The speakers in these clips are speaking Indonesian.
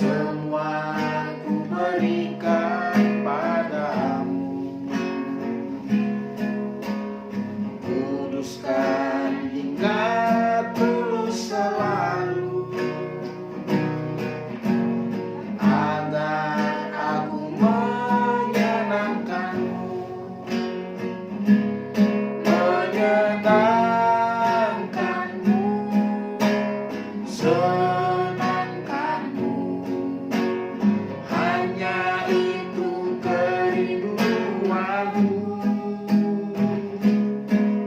semua ku berikan padamu. Kuduskan hingga tulus selalu, agar aku menyenangkanmu, menyenangkanmu, senangkanmu. Hanya itu kerinduanku,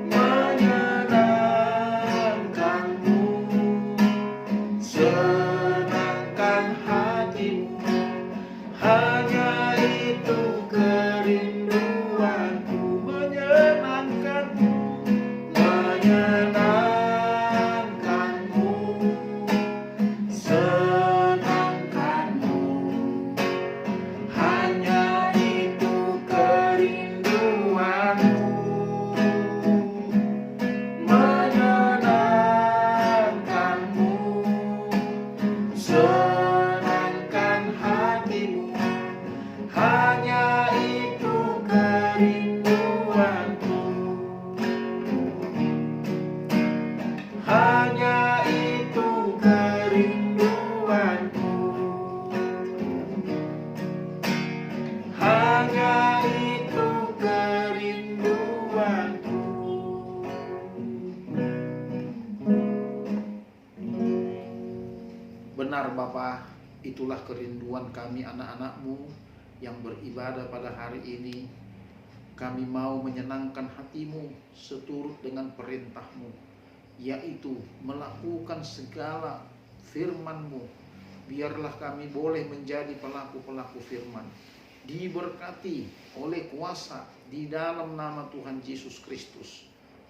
menyenangkanmu, senangkan hatimu. Hanya itu kerinduanku, menyenangkanmu, menyenangkanmu, senangkanmu. Hanya itu kerinduanku, menyenangkanmu, senangkan hatimu. Hanya itu kerinduanku, hanya itu kerinduanku, hanya itu kerinduanku. Benar Bapa, itulah kerinduan kami anak-anak-Mu yang beribadah pada hari ini. Kami mau menyenangkan hati-Mu seturut dengan perintah-Mu, yaitu melakukan segala firman-Mu. Biarlah kami boleh menjadi pelaku-pelaku firman, diberkati oleh kuasa di dalam nama Tuhan Yesus Kristus.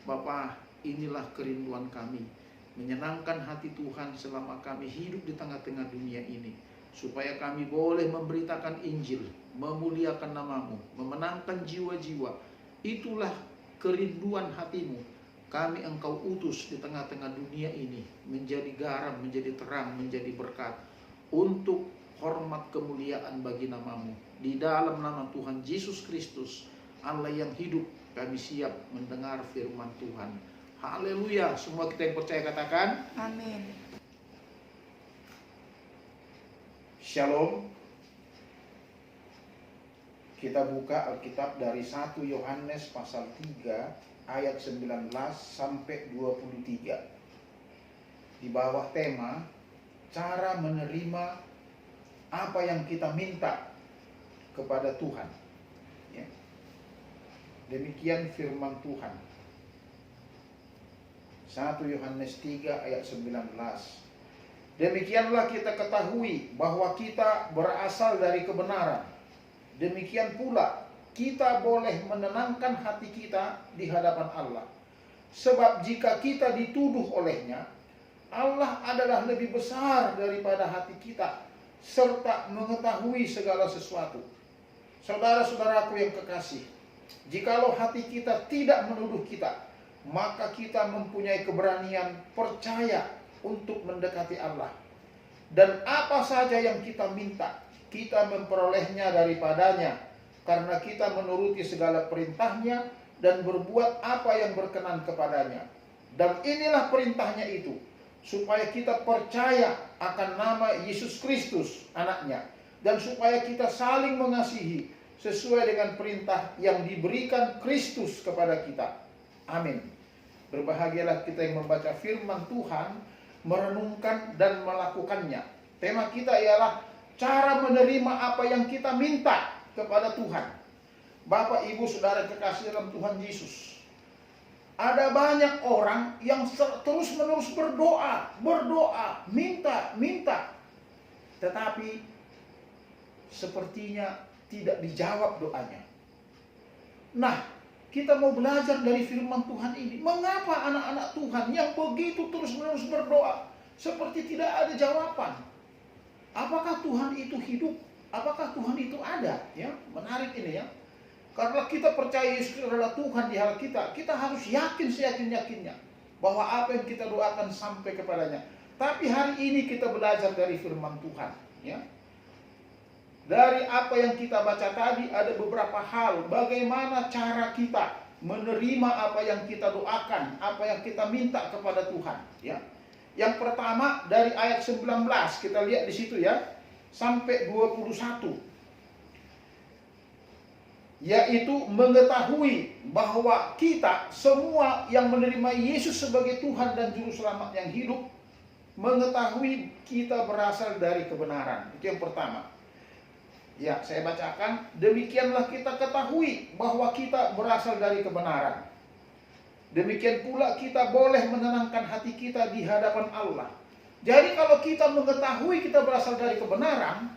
Bapa, inilah kerinduan kami, menyenangkan hati Tuhan selama kami hidup di tengah-tengah dunia ini, supaya kami boleh memberitakan Injil, memuliakan nama-Mu, memenangkan jiwa-jiwa. Itulah kerinduan hati-Mu. Kami Engkau utus di tengah-tengah dunia ini, menjadi garam, menjadi terang, menjadi berkat, untuk hormat kemuliaan bagi nama-Mu. Di dalam nama Tuhan Yesus Kristus, Allah yang hidup, kami siap mendengar firman Tuhan. Haleluya. Semua kita yang percaya katakan Amin. Shalom. Kita buka Alkitab dari 1 Yohanes pasal 3 ayat 19 sampai 23. Di bawah tema cara menerima apa yang kita minta kepada Tuhan. Ya. Demikian firman Tuhan. 1 Yohanes 3 ayat 19. Demikianlah kita ketahui bahwa kita berasal dari kebenaran. Demikian pula kita boleh menenangkan hati kita di hadapan Allah. Sebab jika kita dituduh olehnya, Allah adalah lebih besar daripada hati kita, serta mengetahui segala sesuatu. Saudara-saudaraku yang kekasih, jikalau hati kita tidak menuduh kita, maka kita mempunyai keberanian percaya untuk mendekati Allah. Dan apa saja yang kita minta, kita memperolehnya daripadanya, karena kita menuruti segala perintahnya dan berbuat apa yang berkenan kepadanya. Dan inilah perintahnya itu, supaya kita percaya akan nama Yesus Kristus anaknya, dan supaya kita saling mengasihi sesuai dengan perintah yang diberikan Kristus kepada kita. Amin. Berbahagialah kita yang membaca firman Tuhan, merenungkan dan melakukannya. Tema kita ialah cara menerima apa yang kita minta kepada Tuhan. Bapak, Ibu, Saudara kekasih dalam Tuhan Yesus, ada banyak orang yang terus-menerus berdoa, minta, tetapi sepertinya tidak dijawab doanya. Nah, kita mau belajar dari firman Tuhan ini. Mengapa anak-anak Tuhan yang begitu terus-menerus berdoa seperti tidak ada jawaban? Apakah Tuhan itu hidup? Apakah Tuhan itu ada? Ya, menarik ini ya. Karena kita percaya Yesus adalah Tuhan di hal kita, kita harus yakin seyakin-yakinnya bahwa apa yang kita doakan sampai kepadanya. Tapi hari ini kita belajar dari firman Tuhan. ya. Dari apa yang kita baca tadi ada beberapa hal bagaimana cara kita menerima apa yang kita doakan, apa yang kita minta kepada Tuhan, ya. Yang pertama dari ayat 19 kita lihat di situ ya sampai 21. Yaitu mengetahui bahwa kita semua yang menerima Yesus sebagai Tuhan dan Juru Selamat yang hidup, mengetahui kita berasal dari kebenaran. Itu yang pertama. Ya, saya bacakan. Demikianlah kita ketahui bahwa kita berasal dari kebenaran. Demikian pula kita boleh menenangkan hati kita di hadapan Allah. Jadi kalau kita mengetahui kita berasal dari kebenaran,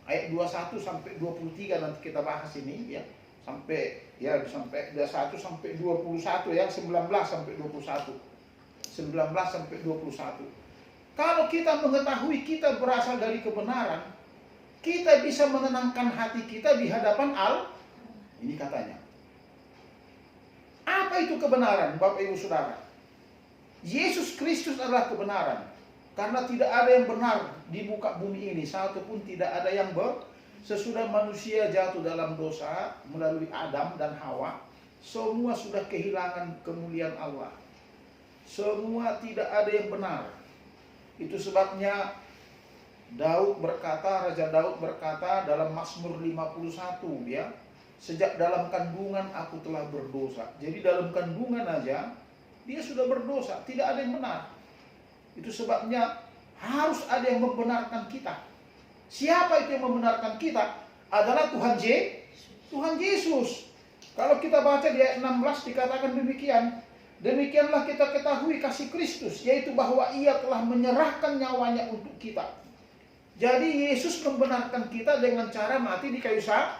ayat 21 sampai 23 nanti kita bahas ini ya. Sampai 21 sampai 21 ya, 19 sampai 21. 19 sampai 21. Kalau kita mengetahui kita berasal dari kebenaran, kita bisa menenangkan hati kita di hadapan Allah. Ini katanya. Apa itu kebenaran, Bapak Ibu Saudara? Yesus Kristus adalah kebenaran. Karena tidak ada yang benar di muka bumi ini, satupun tidak ada yang sesudah manusia jatuh dalam dosa melalui Adam dan Hawa, semua sudah kehilangan kemuliaan Allah. Semua tidak ada yang benar. Itu sebabnya Raja Daud berkata dalam Mazmur 51 ya, sejak dalam kandungan aku telah berdosa. Jadi dalam kandungan aja dia sudah berdosa, tidak ada yang benar. Itu sebabnya harus ada yang membenarkan kita. Siapa itu yang membenarkan kita? Adalah Tuhan Yesus. Kalau kita baca di ayat 16 dikatakan demikian. Demikianlah kita ketahui kasih Kristus, yaitu bahwa Ia telah menyerahkan nyawanya untuk kita. Jadi Yesus membenarkan kita dengan cara mati di kayu salib.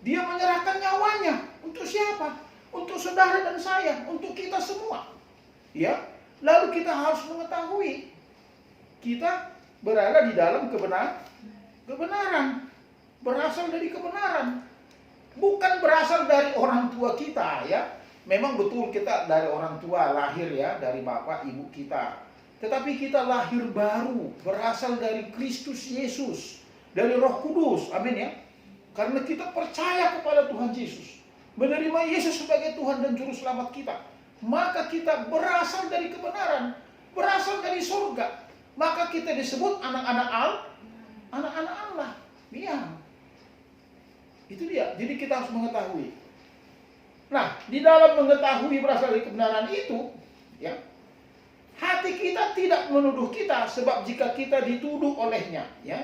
Dia menyerahkan nyawanya. Untuk siapa? Untuk saudara dan saya, untuk kita semua. Ya. Lalu kita harus mengetahui kita berada di dalam kebenaran. Berasal dari kebenaran. Bukan berasal dari orang tua kita ya. Memang betul kita dari orang tua lahir ya, dari bapak ibu kita. Tetapi kita lahir baru, berasal dari Kristus Yesus, dari Roh Kudus, amin ya. Karena kita percaya kepada Tuhan Yesus, menerima Yesus sebagai Tuhan dan Juru Selamat kita, maka kita berasal dari kebenaran, berasal dari surga. Maka kita disebut anak-anak Allah. Iya. Itu dia. Jadi kita harus mengetahui. Nah, di dalam mengetahui berasal dari kebenaran itu, ya, hati kita tidak menuduh kita, sebab jika kita dituduh olehnya, ya,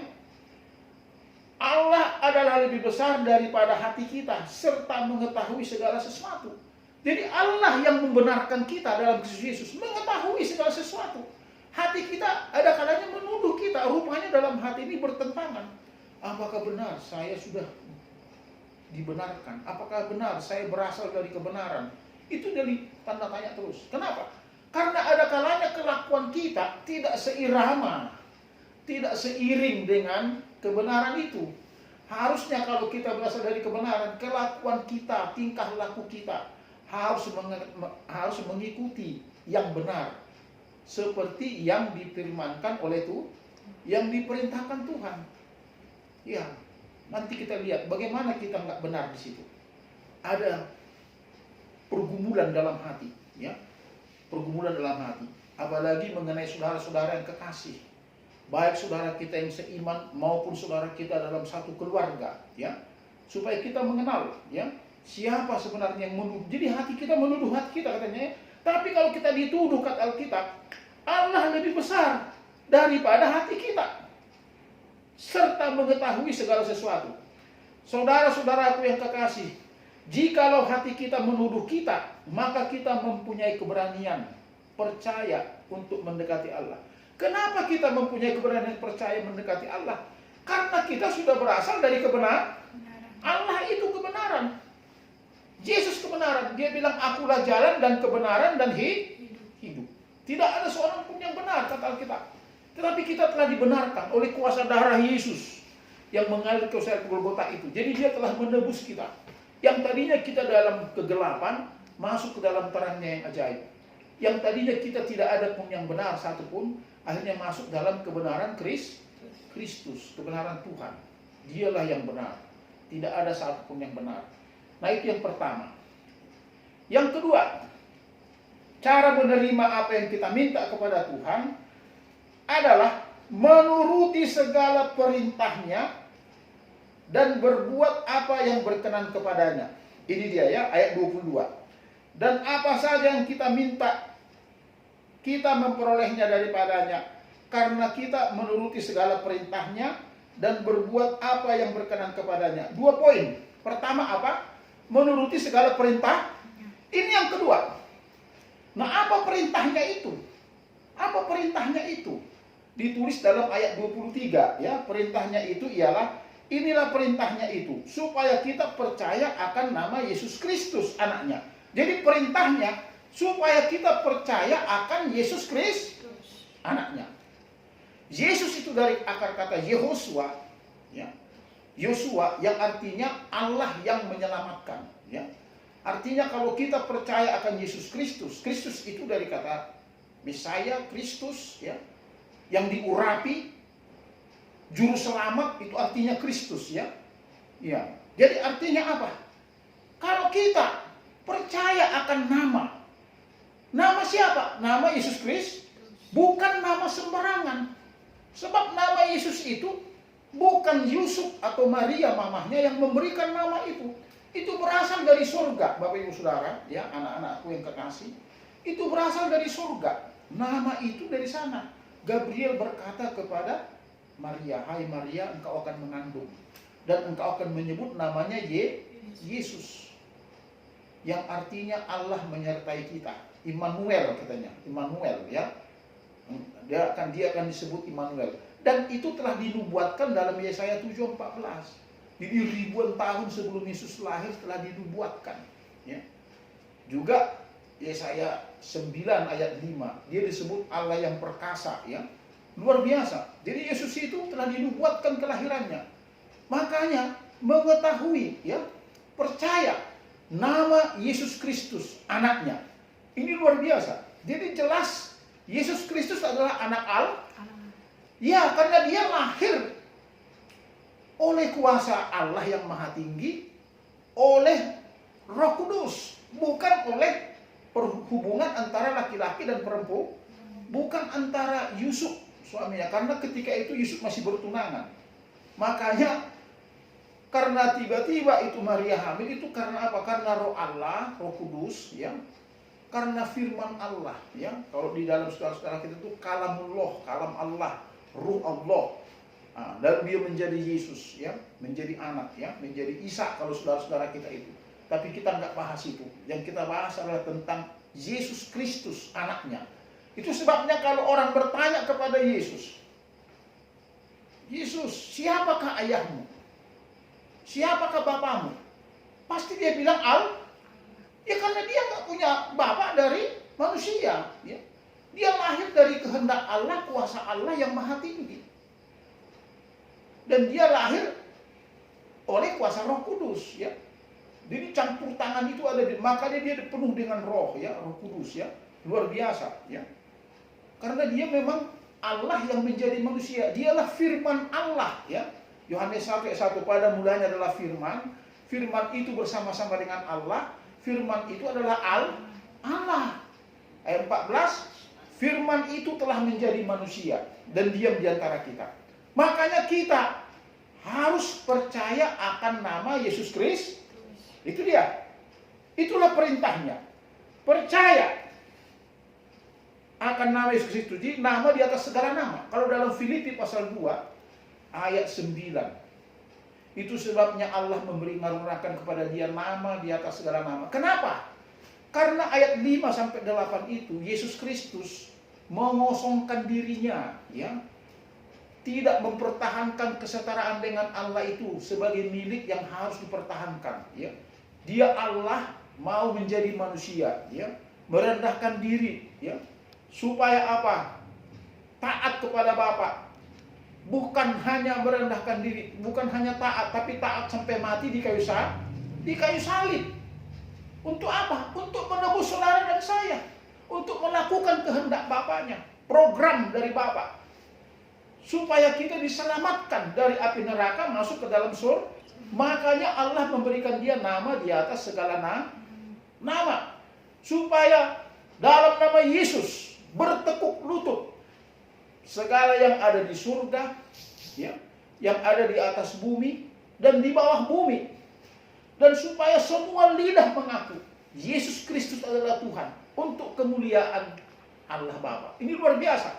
Allah adalah lebih besar daripada hati kita, serta mengetahui segala sesuatu. Jadi Allah yang membenarkan kita dalam Kristus Yesus, mengetahui segala sesuatu. Hati kita ada kalanya menuduh kita, rupanya dalam hati ini bertentangan. Apakah benar saya sudah dibenarkan? Apakah benar saya berasal dari kebenaran? Itu dari tanda tanya terus. Kenapa? Karena ada kalanya kelakuan kita tidak seirama, tidak seiring dengan kebenaran itu. Harusnya kalau kita berasal dari kebenaran, kelakuan kita, tingkah laku kita harus mengikuti yang benar, seperti yang difirmankan oleh Tuhan, yang diperintahkan Tuhan. Ya, nanti kita lihat bagaimana kita nggak benar di situ. Ada pergumulan dalam hati, ya. Pergumulan dalam hati, apalagi mengenai saudara-saudara yang kekasih, baik saudara kita yang seiman maupun saudara kita dalam satu keluarga, ya, supaya kita mengenal, ya, siapa sebenarnya yang menuduh. Jadi hati kita menuduh hati kita katanya, tapi kalau kita dituduh kata Alkitab, Allah lebih besar daripada hati kita, serta mengetahui segala sesuatu. Saudara-saudaraku yang kekasih, jikalau hati kita menuduh kita, maka kita mempunyai keberanian percaya untuk mendekati Allah. Kenapa kita mempunyai keberanian percaya mendekati Allah? Karena kita sudah berasal dari kebenaran. Allah itu kebenaran. Yesus kebenaran. Dia bilang, akulah jalan dan kebenaran dan hidup. Tidak ada seorang pun yang benar, kata Alkitab. Tetapi kita telah dibenarkan oleh kuasa darah Yesus yang mengalir ke salib Golgota itu. Jadi dia telah menebus kita. Yang tadinya kita dalam kegelapan, masuk ke dalam terangnya yang ajaib. Yang tadinya kita tidak ada pun yang benar satupun, akhirnya masuk dalam kebenaran Kristus. Kristus, kebenaran Tuhan. Dialah yang benar. Tidak ada satupun yang benar. Nah, itu yang pertama. Yang kedua, cara menerima apa yang kita minta kepada Tuhan adalah menuruti segala perintahnya dan berbuat apa yang berkenan kepadanya. Ini dia ya, ayat 22. Dan apa saja yang kita minta, kita memperolehnya daripadanya, karena kita menuruti segala perintahnya dan berbuat apa yang berkenan kepadanya. 2 poin. Pertama apa? Menuruti segala perintah. Ini yang kedua. Nah, apa perintahnya itu? Apa perintahnya itu? Ditulis dalam ayat 23 ya. Perintahnya itu ialah, inilah perintahnya itu, supaya kita percaya akan nama Yesus Kristus anaknya. Jadi perintahnya supaya kita percaya akan Yesus Kristus anaknya. Yesus itu dari akar kata Yehosua ya. Yosua yang artinya Allah yang menyelamatkan ya. Artinya kalau kita percaya akan Yesus Kristus, Kristus itu dari kata Mesias, Kristus ya, yang diurapi, juru selamat itu artinya Kristus ya. Ya. Jadi artinya apa? Kalau kita percaya akan nama siapa? Nama Yesus Kristus, bukan nama sembarangan. Sebab nama Yesus itu bukan Yusuf atau Maria mamahnya yang memberikan nama itu. Itu berasal dari surga, Bapak Ibu Saudara, ya, anak-anakku yang kekasih. Itu berasal dari surga. Nama itu dari sana. Gabriel berkata kepada Maria, "Hai Maria, engkau akan mengandung dan engkau akan menyebut namanya Yesus." Yang artinya Allah menyertai kita. Immanuel katanya, Immanuel ya. Dia akan disebut Immanuel. Dan itu telah dinubuatkan dalam Yesaya 7:14. Jadi ribuan tahun sebelum Yesus lahir telah dinubuatkan ya. Juga Yesaya 9 ayat 5, dia disebut Allah yang perkasa ya. Luar biasa. Jadi Yesus itu telah dinubuatkan kelahirannya. Makanya mengetahui ya, percaya nama Yesus Kristus anaknya. Ini luar biasa. Jadi jelas Yesus Kristus adalah anak Allah. Ya, karena dia lahir oleh kuasa Allah yang maha tinggi, oleh Roh Kudus, bukan oleh perhubungan antara laki-laki dan perempuan, bukan antara Yusuf suaminya, karena ketika itu Yusuf masih bertunangan. Makanya karena tiba-tiba itu Maria hamil itu karena apa? Karena Roh Allah, Roh Kudus ya. Karena firman Allah ya. Kalau di dalam saudara-saudara kita itu kalamullah, kalam Allah, Ruh Allah. Nah, dan dia menjadi Yesus ya, menjadi anak ya, menjadi Isa kalau saudara-saudara kita itu. Tapi kita nggak bahas itu. Yang kita bahas adalah tentang Yesus Kristus anaknya. Itu sebabnya kalau orang bertanya kepada Yesus, "Yesus, siapakah ayahmu? Siapakah bapamu?" Pasti dia bilang ya karena dia nggak punya bapak dari manusia ya. Dia lahir dari kehendak Allah, kuasa Allah yang maha tinggi. Dan dia lahir oleh kuasa Roh Kudus ya. Jadi campur tangan itu ada makanya dia penuh dengan roh ya, Roh Kudus ya. Luar biasa ya. Karena dia memang Allah yang menjadi manusia. Dialah firman Allah ya. Yohanes 1 ayat 1, pada mulanya adalah firman. Firman itu bersama-sama dengan Allah. Firman itu adalah Allah. Ayat 14, firman itu telah menjadi manusia dan diam di antara kita. Makanya kita harus percaya akan nama Yesus Kristus. Itu dia. Itulah perintahnya. Percaya akan nama Yesus Kristus. Jadi nama di atas segala nama. Kalau dalam Filipi pasal 2 ayat 9. Itu sebabnya Allah memberi ngaruniakan kepada dia nama di atas segala nama. Kenapa? Karena ayat 5 sampai 8 itu Yesus Kristus mengosongkan dirinya ya. Tidak mempertahankan kesetaraan dengan Allah itu sebagai milik yang harus dipertahankan ya. Dia Allah mau menjadi manusia ya, merendahkan diri ya. Supaya apa? Taat kepada Bapa. Bukan hanya merendahkan diri, bukan hanya taat, tapi taat sampai mati di kayu salib. Untuk apa? Untuk menebus saudara dan saya. Untuk melakukan kehendak Bapaknya. Program dari Bapa. supaya kita diselamatkan dari api neraka masuk ke dalam surga. Makanya Allah memberikan dia nama di atas segala nama, supaya dalam nama Yesus bertekuk lutut segala yang ada di surga, ya, yang ada di atas bumi dan di bawah bumi, dan supaya semua lidah mengaku Yesus Kristus adalah Tuhan untuk kemuliaan Allah Bapa. Ini luar biasa.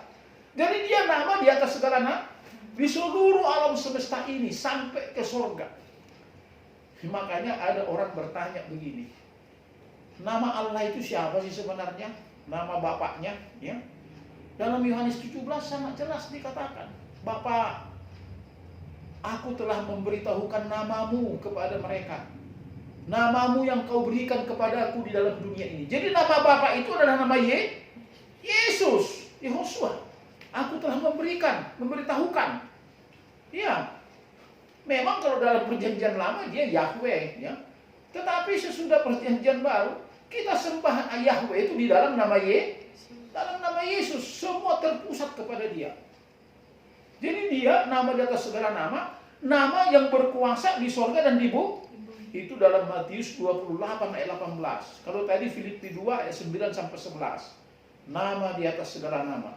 Jadi dia nama di atas segala nama di seluruh alam semesta ini sampai ke surga. Makanya ada orang bertanya begini, nama Allah itu siapa sih sebenarnya? Nama Bapaknya, ya. Dalam Yohanes 17 sangat jelas dikatakan, Bapa, aku telah memberitahukan namamu kepada mereka. Namamu yang kau berikan kepada aku di dalam dunia ini. Jadi nama Bapa itu adalah nama Yesus, Yehosua. Aku telah memberitahukan. Ya. Memang kalau dalam perjanjian lama dia Yahweh, ya. Tetapi sesudah perjanjian baru, kita sembah Yahweh itu di dalam nama Yesus. Semua terpusat kepada dia. Jadi dia nama di atas segala nama yang berkuasa di sorga dan di bumi. Itu dalam Matius 28 ayat 18. Kalau tadi Filipi 2 ayat 9 sampai 11. Nama di atas segala nama.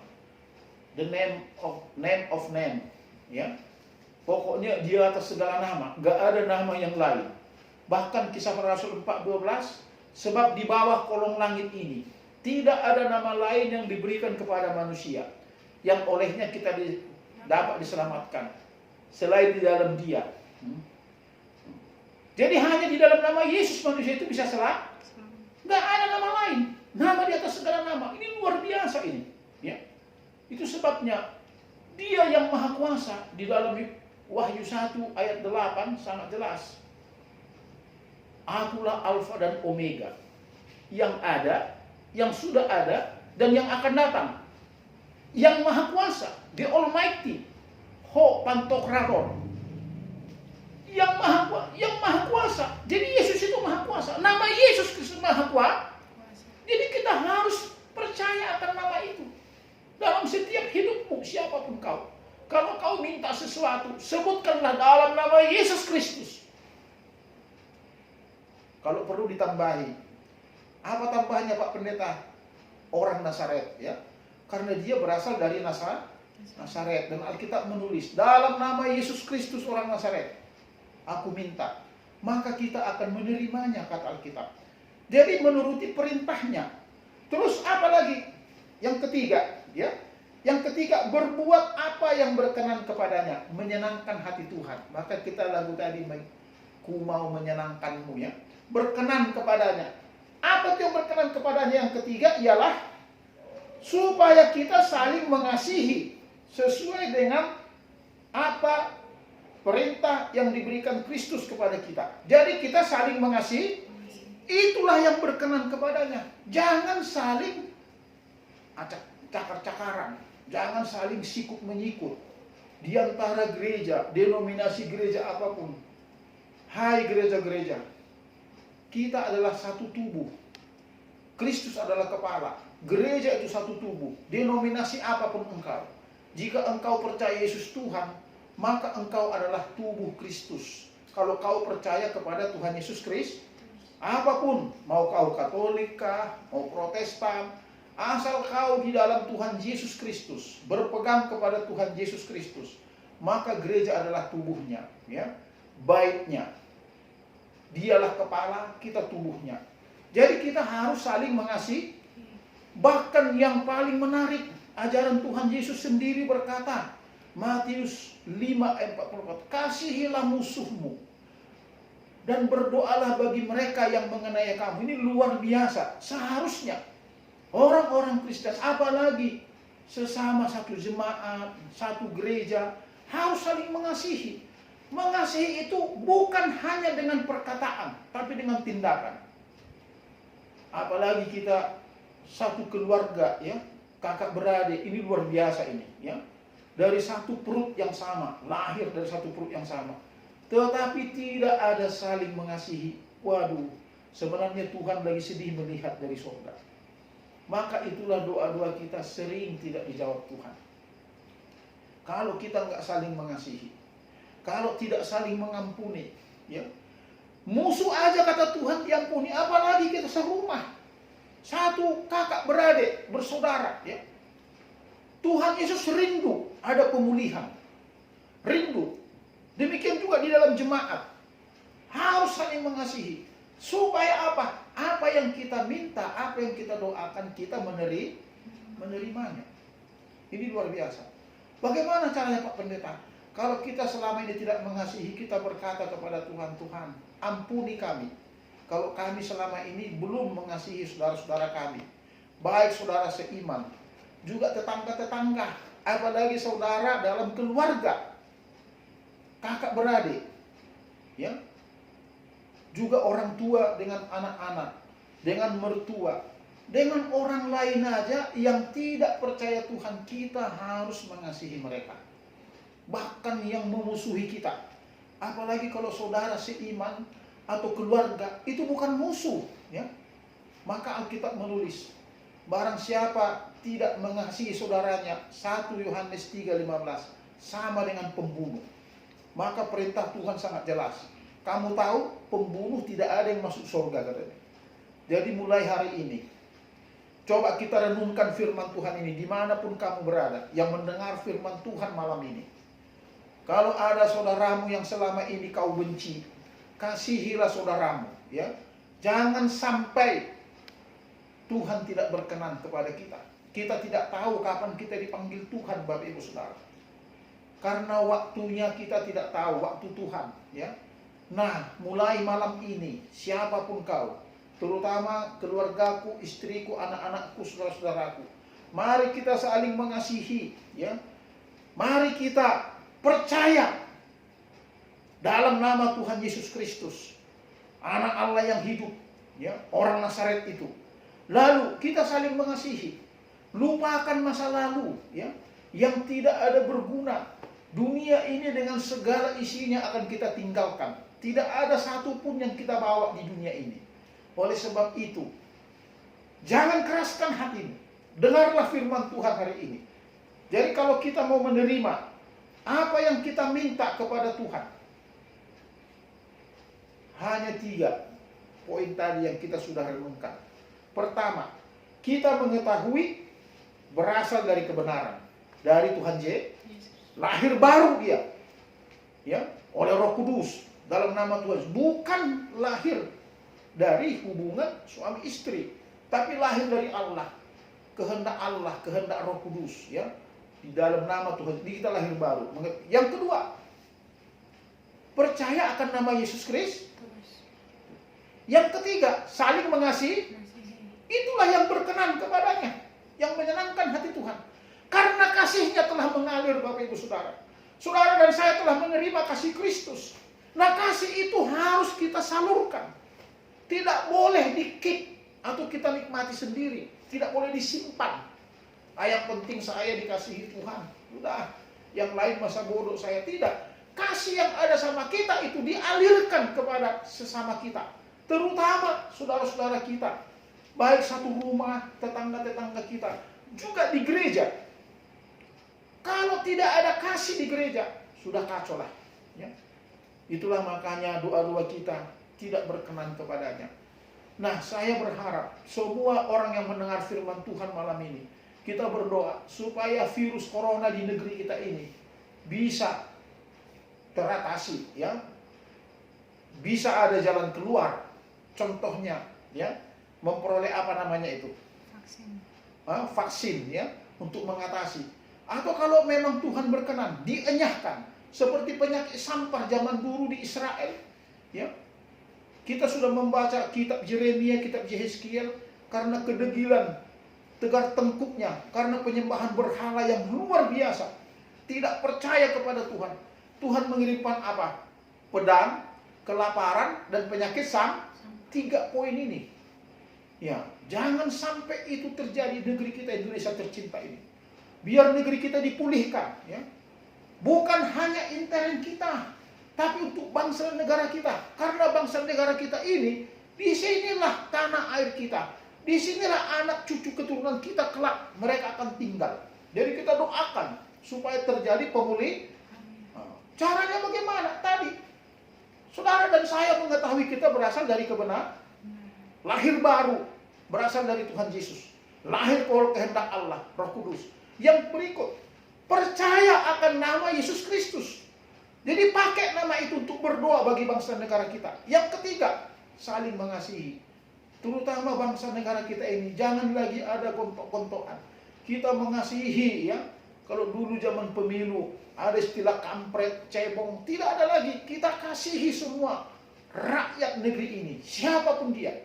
The name of name, ya. Pokoknya di atas segala nama, gak ada nama yang lain. Bahkan Kisah Para Rasul 4:12, sebab di bawah kolong langit ini tidak ada nama lain yang diberikan kepada manusia yang olehnya kita dapat diselamatkan selain di dalam Dia. Jadi hanya di dalam nama Yesus manusia itu bisa selamat. Gak ada nama lain. Nama di atas segala nama. Ini luar biasa ini. Ya. Itu sebabnya Dia yang Maha Kuasa di dalam Wahyu 1 ayat 8 sangat jelas. Akulah Alfa dan Omega, yang ada, yang sudah ada, dan yang akan datang. Yang Maha Kuasa, the Almighty, Ho Pantokrator. Yang Maha Kuasa. Jadi Yesus itu Maha Kuasa. Nama Yesus Kristus Maha Kuasa. Jadi kita harus percaya akan nama itu dalam setiap hidupmu, siapapun kau. Kalau kau minta sesuatu, sebutkanlah dalam nama Yesus Kristus. Kalau perlu ditambahi, apa tambahannya Pak Pendeta? Orang Nazaret, ya. Karena dia berasal dari Nazaret, dan Alkitab menulis dalam nama Yesus Kristus orang Nazaret, aku minta, maka kita akan menerimanya, kata Alkitab. Jadi menuruti perintahnya. Terus apa lagi? Yang ketiga, ya. Yang ketiga, berbuat apa yang berkenan kepadanya, menyenangkan hati Tuhan. Maka kita lagu tadi, ku mau menyenangkanmu, ya. Berkenan kepadanya. Apa itu yang berkenan kepadanya? Yang ketiga ialah supaya kita saling mengasihi sesuai dengan apa perintah yang diberikan Kristus kepada kita. Jadi kita saling mengasihi, itulah yang berkenan kepadanya. Jangan saling cakar-cakaran, jangan saling sikut menyikut di antara gereja, denominasi gereja apapun. Hai gereja-gereja, kita adalah satu tubuh. Kristus adalah kepala. Gereja itu satu tubuh. Denominasi apapun engkau, jika engkau percaya Yesus Tuhan, maka engkau adalah tubuh Kristus. Kalau kau percaya kepada Tuhan Yesus Kristus, apapun, mau kau Katolik kah, mau Protestan, asal kau di dalam Tuhan Yesus Kristus, berpegang kepada Tuhan Yesus Kristus, maka gereja adalah tubuhnya, ya, baiknya. Dialah kepala, kita tubuhnya. Jadi kita harus saling mengasihi. Bahkan yang paling menarik, ajaran Tuhan Yesus sendiri berkata, Matius 5:44, kasihilah musuhmu dan berdoalah bagi mereka yang menganiaya kamu. Ini luar biasa. Seharusnya orang-orang Kristen, apalagi sesama satu jemaat, satu gereja, harus saling mengasihi. Mengasihi itu bukan hanya dengan perkataan, tapi dengan tindakan. Apalagi kita satu keluarga, ya, kakak beradik, ini luar biasa ini, ya. Dari satu perut yang sama, lahir dari satu perut yang sama, tetapi tidak ada saling mengasihi. Waduh, sebenarnya Tuhan lagi sedih melihat dari surga. Maka itulah doa-doa kita sering tidak dijawab Tuhan. kalau kita nggak saling mengasihi, kalau tidak saling mengampuni, ya. Musuh aja kata Tuhan diampuni, apalagi kita serumah, satu kakak beradik, bersaudara, ya. Tuhan Yesus rindu ada pemulihan, rindu. Demikian juga di dalam jemaat, harus saling mengasihi. Supaya apa? Apa yang kita minta, apa yang kita doakan, kita menerimanya. Ini luar biasa. Bagaimana caranya Pak Pendeta? Kalau kita selama ini tidak mengasihi, kita berkata kepada Tuhan, Tuhan, ampuni kami. Kalau kami selama ini belum mengasihi saudara-saudara kami, baik saudara seiman, juga tetangga-tetangga, apalagi saudara dalam keluarga, kakak beradik, ya, juga orang tua dengan anak-anak, dengan mertua, dengan orang lain aja yang tidak percaya Tuhan, kita harus mengasihi mereka. Bahkan yang memusuhi kita, apalagi kalau saudara seiman atau keluarga, itu bukan musuh, ya. Maka Alkitab menulis, barang siapa tidak mengasihi saudaranya, 1 Yohanes 3:15, sama dengan pembunuh. Maka perintah Tuhan sangat jelas. Kamu tahu, pembunuh tidak ada yang masuk surga katanya. Jadi mulai hari ini, coba kita renungkan firman Tuhan ini dimanapun kamu berada, yang mendengar firman Tuhan malam ini. Kalau ada saudaramu yang selama ini kau benci, kasihilah saudaramu, ya. Jangan sampai Tuhan tidak berkenan kepada kita. Kita tidak tahu kapan kita dipanggil Tuhan, Bapak Ibu Saudara. Karena waktunya kita tidak tahu, waktu Tuhan, ya. Nah, mulai malam ini, siapapun kau, terutama keluargaku, istriku, anak-anakku, saudara-saudaraku, mari kita saling mengasihi, ya. Mari kita percaya dalam nama Tuhan Yesus Kristus, Anak Allah yang hidup, ya, orang Nazaret itu. Lalu kita saling mengasihi, lupakan masa lalu, ya, yang tidak ada berguna. Dunia ini dengan segala isinya akan kita tinggalkan. Tidak ada satupun yang kita bawa di dunia ini. Oleh sebab itu, jangan keraskan hatimu. Dengarlah firman Tuhan hari ini. Jadi kalau kita mau menerima apa yang kita minta kepada Tuhan, hanya 3 poin tadi yang kita sudah renungkan. Pertama, kita mengetahui berasal dari kebenaran, dari Tuhan Yesus. Lahir baru dia, ya, oleh Roh Kudus dalam nama Tuhan. Bukan lahir dari hubungan suami istri, tapi lahir dari Allah, kehendak Allah, kehendak Roh Kudus, ya, di dalam nama Tuhan. Jadi kita lahir baru. Yang kedua, percaya akan nama Yesus Kristus. Yang ketiga, saling mengasihi. Itulah yang berkenan kepadanya, yang menyenangkan hati Tuhan. Karena kasihnya telah mengalir, Bapak Ibu Saudara. Saudara dan saya telah menerima kasih Kristus. Nah, kasih itu harus kita salurkan. Tidak boleh di-keep atau kita nikmati sendiri. Tidak boleh disimpan. Yang penting saya dikasihi Tuhan. Udah, yang lain masa bodoh saya. Tidak. Kasih yang ada sama kita itu dialirkan kepada sesama kita. Terutama saudara-saudara kita. Baik satu rumah, tetangga-tetangga kita. Juga di gereja. Kalau tidak ada kasih di gereja, sudah kacau lah, ya. Itulah makanya doa-doa kita tidak berkenan kepadanya. Nah, saya berharap semua orang yang mendengar firman Tuhan malam ini, kita berdoa supaya virus corona di negeri kita ini bisa teratasi, ya. Bisa ada jalan keluar. Contohnya, ya, memperoleh apa namanya itu? Vaksin, ya, untuk mengatasi. Atau kalau memang Tuhan berkenan, dienyahkan. Seperti penyakit sampar zaman dulu di Israel, ya. Kita sudah membaca kitab Yeremia, kitab Yehezkiel, karena kedegilan, tegar tengkuknya, karena penyembahan berhala yang luar biasa. Tidak percaya kepada Tuhan. Tuhan mengirimkan apa? Pedang, kelaparan, dan penyakit 3 poin ini. Ya, jangan sampai itu terjadi di negeri kita, Indonesia tercinta ini. Biar negeri kita dipulihkan, ya. Bukan hanya intern kita, tapi untuk bangsa negara kita. Karena bangsa negara kita ini, disinilah tanah air kita. Disinilah anak cucu keturunan kita kelak mereka akan tinggal. Jadi kita doakan supaya terjadi pemulihan. Caranya bagaimana? Tadi saudara dan saya mengetahui kita berasal dari kebenaran, lahir baru berasal dari Tuhan Yesus, lahir oleh kehendak Allah, Roh Kudus. Yang berikut, percaya akan nama Yesus Kristus. Jadi pakai nama itu untuk berdoa bagi bangsa negara kita. Yang ketiga, saling mengasihi. Terutama bangsa negara kita ini, jangan lagi ada gontok-gontokan. Kita mengasihi, ya. Kalau dulu zaman pemilu ada istilah kampret, cebong, tidak ada lagi. Kita kasihi semua rakyat negeri ini, siapapun dia.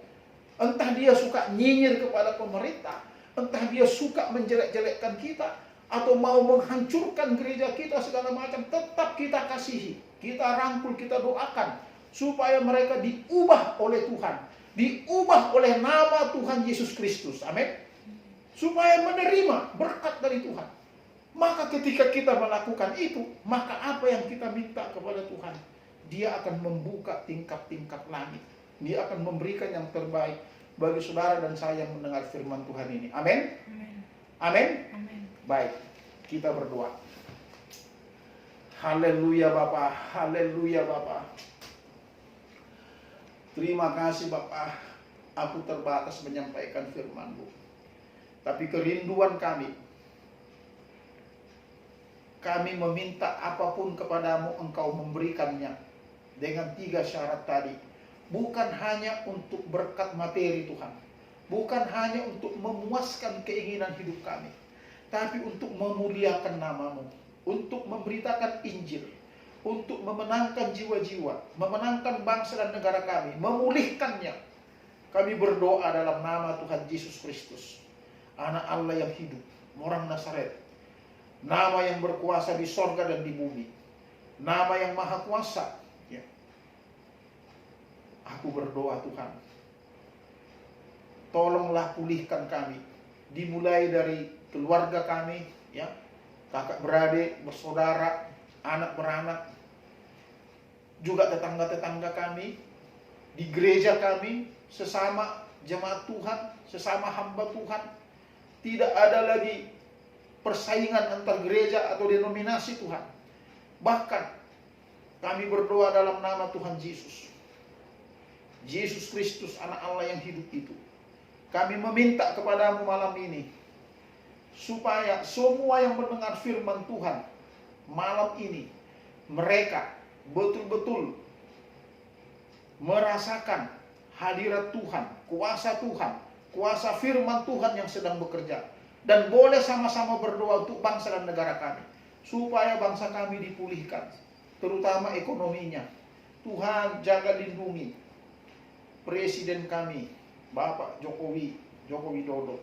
Entah dia suka nyinyir kepada pemerintah, entah dia suka menjelek-jelekkan kita, atau mau menghancurkan gereja kita segala macam, tetap kita kasihi, kita rangkul, kita doakan supaya mereka diubah oleh Tuhan, diubah oleh nama Tuhan Yesus Kristus. Amin. Supaya menerima berkat dari Tuhan. Maka ketika kita melakukan itu, maka apa yang kita minta kepada Tuhan, Dia akan membuka tingkap-tingkap langit. Dia akan memberikan yang terbaik bagi saudara dan saya yang mendengar firman Tuhan ini. Amin. Amin. Baik, kita berdoa. Haleluya Bapa, haleluya Bapa. Terima kasih Bapa, aku terbatas menyampaikan firman-Mu. Tapi kerinduan kami meminta apapun kepadamu, Engkau memberikannya dengan 3 syarat tadi. Bukan hanya untuk berkat materi Tuhan, bukan hanya untuk memuaskan keinginan hidup kami, tapi untuk memuliakan nama-Mu, untuk memberitakan Injil, untuk memenangkan jiwa-jiwa, memenangkan bangsa dan negara kami, memulihkannya. Kami berdoa dalam nama Tuhan Yesus Kristus, Anak Allah yang hidup, orang Nazaret, nama yang berkuasa di sorga dan di bumi, nama yang maha kuasa. Ya. Aku berdoa Tuhan, tolonglah pulihkan kami, dimulai dari keluarga kami, ya, kakak beradik, bersaudara, anak beranak, juga tetangga-tetangga kami, di gereja kami, sesama jemaat Tuhan, sesama hamba Tuhan. Tidak ada lagi persaingan antar gereja atau denominasi Tuhan. Bahkan kami berdoa dalam nama Tuhan Yesus, Yesus Kristus, Anak Allah yang hidup itu. Kami meminta kepadamu malam ini, supaya semua yang mendengar firman Tuhan malam ini, mereka betul-betul merasakan hadirat Tuhan, kuasa firman Tuhan yang sedang bekerja. Dan boleh sama-sama berdoa untuk bangsa dan negara kami, supaya bangsa kami dipulihkan, terutama ekonominya. Tuhan jaga lindungi Presiden kami, Bapak Joko Widodo,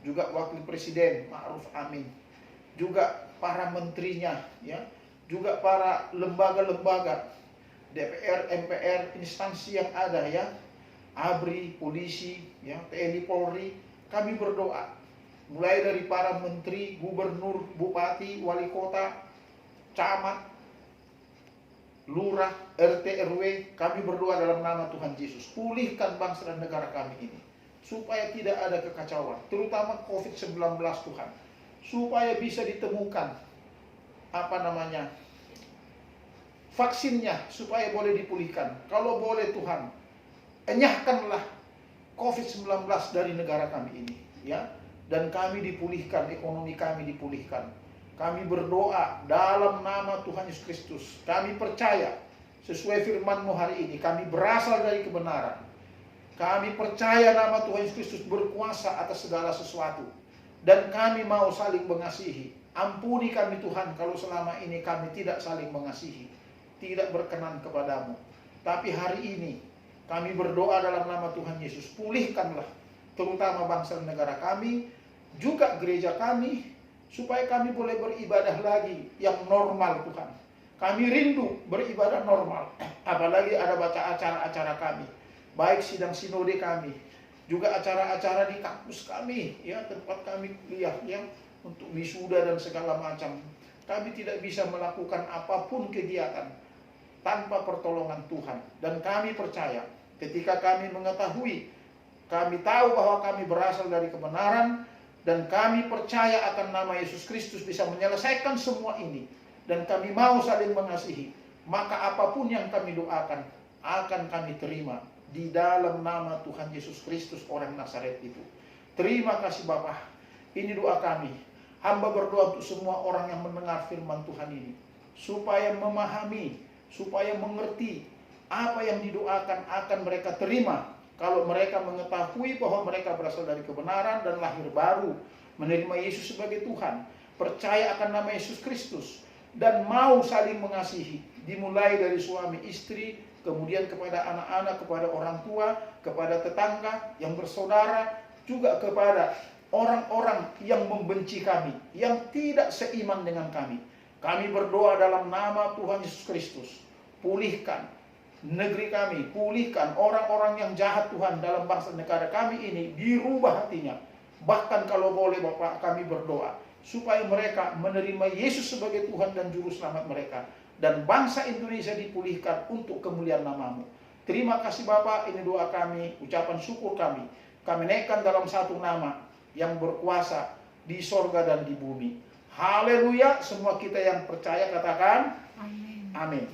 juga Wakil Presiden Ma'ruf Amin, juga para menterinya, ya, juga para lembaga-lembaga DPR, MPR, instansi yang ada, ya, ABRI, polisi, ya, TNI, Polri. Kami berdoa mulai dari para menteri, gubernur, bupati, wali kota, camat, lurah, RT, RW. Kami berdoa dalam nama Tuhan Yesus, pulihkan bangsa dan negara kami ini, supaya tidak ada kekacauan, terutama COVID-19 Tuhan, supaya bisa ditemukan vaksinnya, supaya boleh dipulihkan. Kalau boleh Tuhan, enyahkanlah COVID-19 dari negara kami ini, ya, dan kami dipulihkan, ekonomi kami dipulihkan. Kami berdoa dalam nama Tuhan Yesus Kristus. Kami percaya sesuai firman-Mu hari ini, kami berasal dari kebenaran. Kami percaya nama Tuhan Yesus Kristus berkuasa atas segala sesuatu. Dan kami mau saling mengasihi. Ampuni kami Tuhan kalau selama ini kami tidak saling mengasihi, tidak berkenan kepadamu. Tapi hari ini kami berdoa dalam nama Tuhan Yesus, pulihkanlah terutama bangsa dan negara kami, juga gereja kami, supaya kami boleh beribadah lagi yang normal Tuhan. Kami rindu beribadah normal, apalagi ada baca acara-acara kami, baik sidang sinode kami, juga acara-acara di kampus kami, ya, tempat kami kuliah, ya, untuk wisuda dan segala macam. Kami tidak bisa melakukan apapun kegiatan tanpa pertolongan Tuhan. Dan kami percaya ketika kami mengetahui, kami tahu bahwa kami berasal dari kebenaran, Dan kami percaya akan nama Yesus Kristus bisa menyelesaikan semua ini. Dan kami mau saling mengasihi. Maka apapun yang kami doakan akan kami terima di dalam nama Tuhan Yesus Kristus orang Nazaret itu. Terima kasih Bapa. Ini doa kami. Hamba berdoa untuk semua orang yang mendengar firman Tuhan ini, supaya memahami, supaya mengerti apa yang didoakan akan mereka terima. Kalau mereka mengetahui bahwa mereka berasal dari kebenaran dan lahir baru, menerima Yesus sebagai Tuhan, percaya akan nama Yesus Kristus, dan mau saling mengasihi, dimulai dari suami istri, kemudian kepada anak-anak, kepada orang tua, kepada tetangga yang bersaudara, juga kepada orang-orang yang membenci kami, yang tidak seiman dengan kami. Kami berdoa dalam nama Tuhan Yesus Kristus, pulihkan negeri kami, pulihkan orang-orang yang jahat Tuhan dalam bangsa negara kami ini, dirubah hatinya. Bahkan kalau boleh Bapak, kami berdoa supaya mereka menerima Yesus sebagai Tuhan dan Juru Selamat mereka, dan bangsa Indonesia dipulihkan untuk kemuliaan nama-Mu. Terima kasih Bapak, ini doa kami, ucapan syukur kami. Kami naikkan dalam satu nama yang berkuasa di sorga dan di bumi. Haleluya. Semua kita yang percaya katakan amin. Amin.